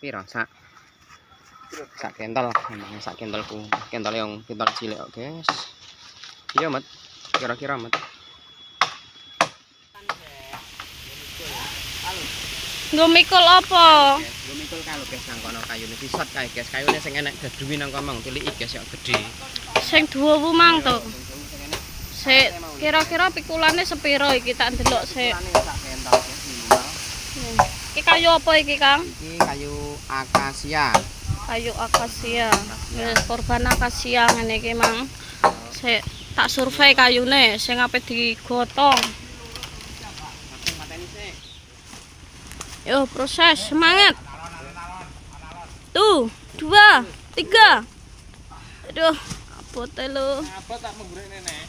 piro sak kental, memang sak kentalku, kental yang kental cilik kok, guys. Iya, Mat. Kira-kira, Mat. Nggo mikul apa? Nggo mikul kalau guys nang kono kayune disot kae, guys. Kayune sing enek gedhuwi nang kono tiliki, guys, ya gede. Sing duwu mang to. Sik kira-kira pikulane sepiro iki tak ndelok sik. Sak kental, guys, minimal. Iki kayu apa iki, Kang? Iki kayu akasia. Kayu akasia. Wis korban akasia ngene iki, Mang. Sik tak survei kayune sing ape digotong. Yo, proses semangat. Tuh, 2, 3. Aduh, apa telu? Apa tak menggurek nenek?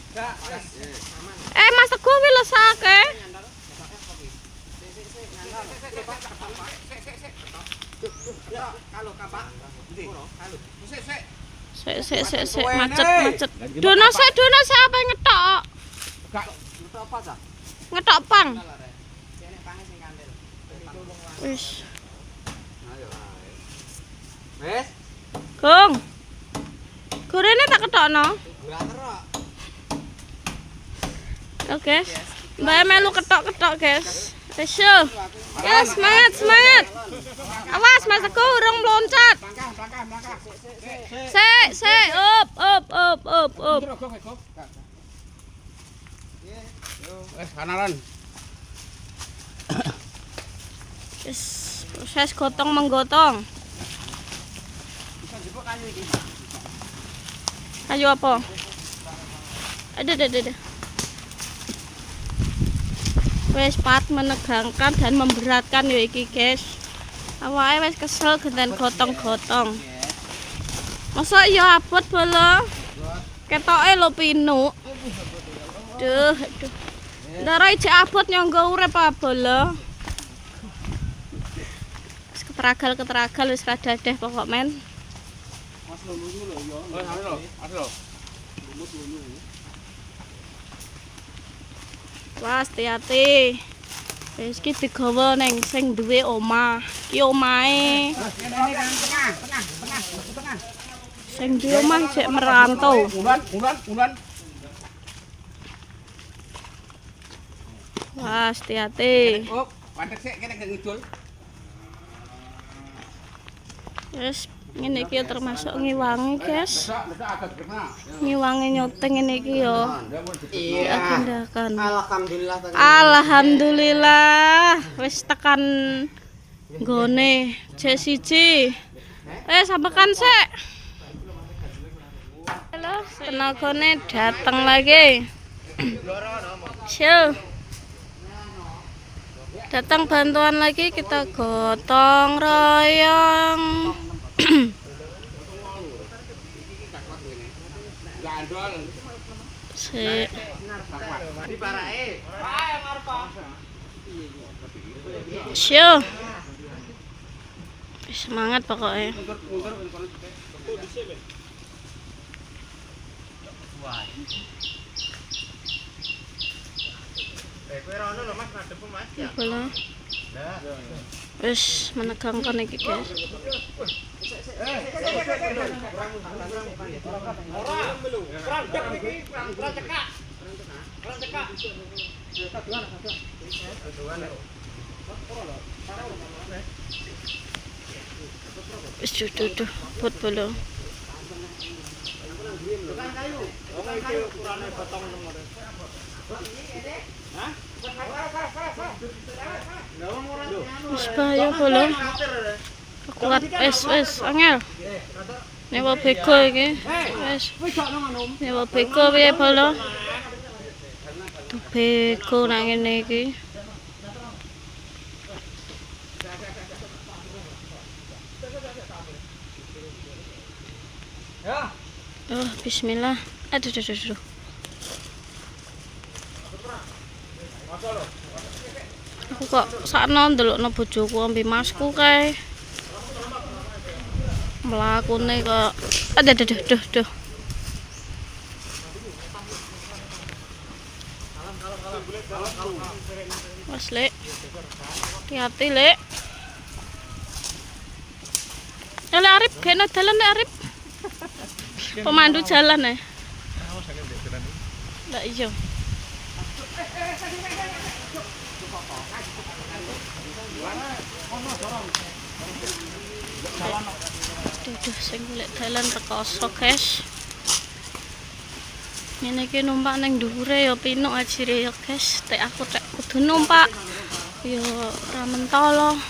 Mas Teguh wis lesake. Sik macet. Dono sik apa ngetok? Ngetok pang. Wis. Wes, Gong. Gorene tak ketokno. Oke. Mbak melu ketok-ketok, guys. Wis yo. Ya, semangat. Awas Mas Teguh urung mloncat. Sik, up. wes kanalan. Wis proses gotong menggotong. Kayu apa? Ada. Wes pat menegangkan dan memberatkan ya iki, guys. Awake wis kesel genten gotong-gotong. Masa ya abot bolo? Ketoke lho pinuk. Duh. Ndara ijek abot nyangga urip apa bolo? Wis keteragal wis rada deh pokok men. Mas lulu lho ya. Oh, lho. Wah, hati-hati. Wis iki digawa ning sing duwe omah. Ki omahe. Tengah. Sing duwe omah jek merantau. Bulan. Wah, hati-hati. Oh, pandek sik kene ngidul. Wis ngene iki termasuk ngiwangi, guys. Agak kena. Ngiwangi nyoteng ngene iki yo. Iya. Diagendakan. Alhamdulillah. Wis tekan nggone C1. Sampekan sik. Halo, tenagane datang lagi. Show. Datang bantuan lagi, kita gotong royong. Sik. Show. Semangat pokoknya. Bola. Wis menegangkan iki, guys. Wis duh buat bola. Wis bahaya bola. Kuat wis angel. Nyewa bego iki. Wis. Nyewa bego piye bola? Tuh bego nang ngene iki. Oh, bismillah. Aduh. Aku kok sakno ndelokno bojoku ambe masku kae. Mlakune kok aduh. Mas Lek. Hati-hati, Lek. Ele Arif kene dalan nek Arif. Pemandu jalan Lah iya. Duh, sing golek dalan rekoso, guys. Ngene iki numpak ning dhuwure ya pinuk ajire ya, guys. Tek aku tek kudu numpak. Ya ora mentolo.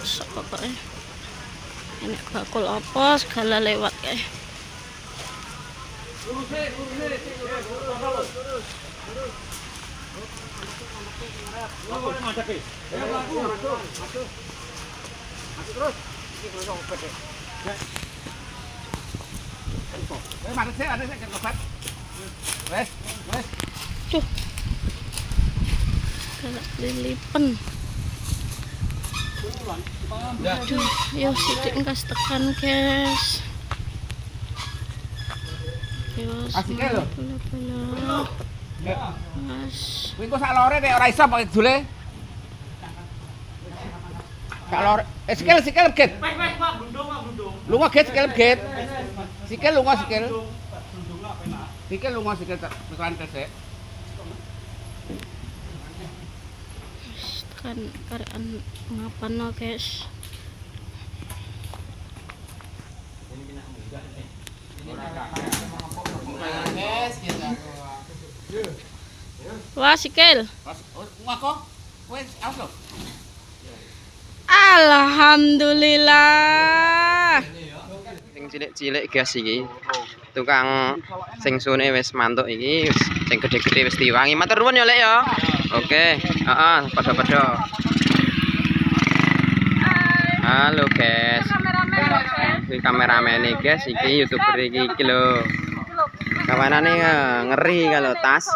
Sok pokoke. Ini bakul apa segala lewat kae. Duh. Galak lilipen. Aduh, yo sidik ngas tekan, guys. Yo, Mas. Kuwi kok sak lore nek ora iso pakai jule. Sak lore. Sikil get. Lunga get sikil get. Sikil lunga sikil. Sikil lunga sikil tekan tesek. Kan karean ngapano, guys. Wah, sikil. Alhamdulillah. Sing cilik-cilik gas iki. Tukang sing sune wis mantuk iki, sing gede-gede wis diwangi. Matur nuwun ya, Lek ya. Oke, heeh, padha-padha. Halo, guys. Iki kameramen iki, guys, iki YouTuber iki lho. Kawanane ngeri kalau tas.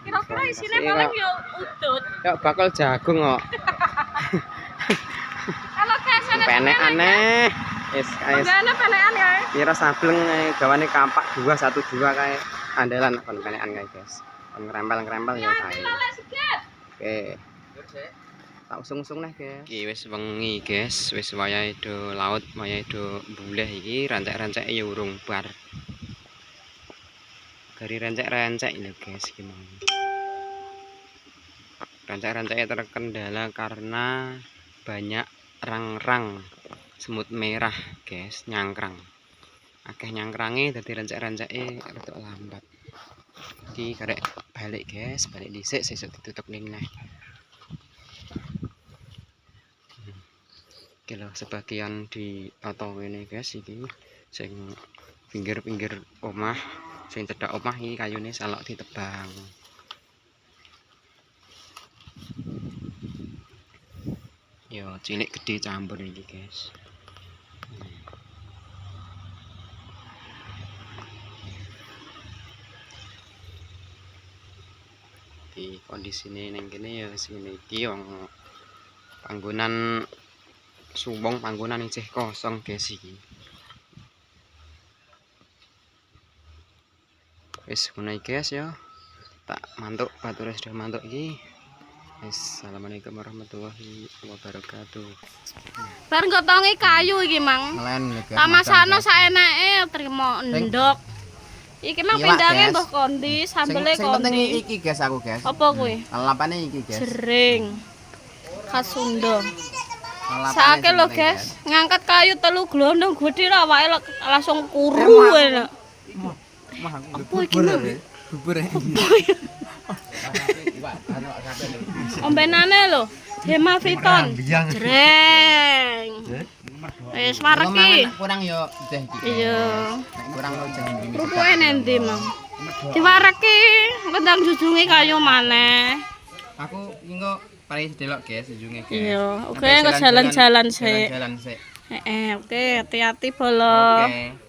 Kira-kira isine paling yo udut. Kok bakal jagung kok. Kalau kesane Penek aneh. Wis Enggak penekan ya. kira sableng gawane kampak 212 kae andalan kon penekan kae, guys. Kon ngrempel-ngrempel ya kae. Oke. Tak usung-usung neh, guys. Iki wis wengi, guys. Wis wayahe do laut, wayahe do buleh iki, rancak-rancake ya urung bar. Dari rancak-rancak lho, guys, iki mau. Rancak-rancaknya terkendala karena banyak rang-rang semut merah, guys, nyangkrang. Akeh nyangkrange dadi rancak-rancake rada lambat. Iki karek balik, guys, balik dhisik sesuk ditutup neh. Iki lho sebagian ditata ngene, guys, iki sing pinggir-pinggir omah, sing cedhak omah iki kayune salok ditebang. Yo cilik gede campur iki, guys. Di kondisine ning kene ya sini iki wong panggonan suwung, panggonan isih kosong, guys, iki. Wis ngono iki, guys, ya. Tak mantuk, batur sudah mantuk iki. Assalamualaikum warahmatullahi wabarakatuh. Bar gotongi kayu iki, Mang. Ngelen iki. Tak masakno saenake trimo endok. Iki mang pindange mbah kondi, sambele Sing penting kondi. iki, guys, aku, guys. Apa kuwi? Lalapane iki, guys. Jering. Khas Sunda. Lalapane Saake sing lho, penting, guys. Ngangkat kayu telu glondong gedhe ra awake langsung kuru enak. Mah Apa iki, Mang? bubur. Ombenane lho, Hemaviton. Jreng. Wis mareki. Kurang yo teh iki. Iya. Nek kurang lo jangan gini. Rupuke nendi, Mang? Diwareki, kendang jujunge kayu maneh. Aku engko paling delok, guys, ujunge, guys. Iya, oke, Sampai engko jalan-jalan sik. Jalan-jalan sik. Oke, hati-hati bolo. Oke.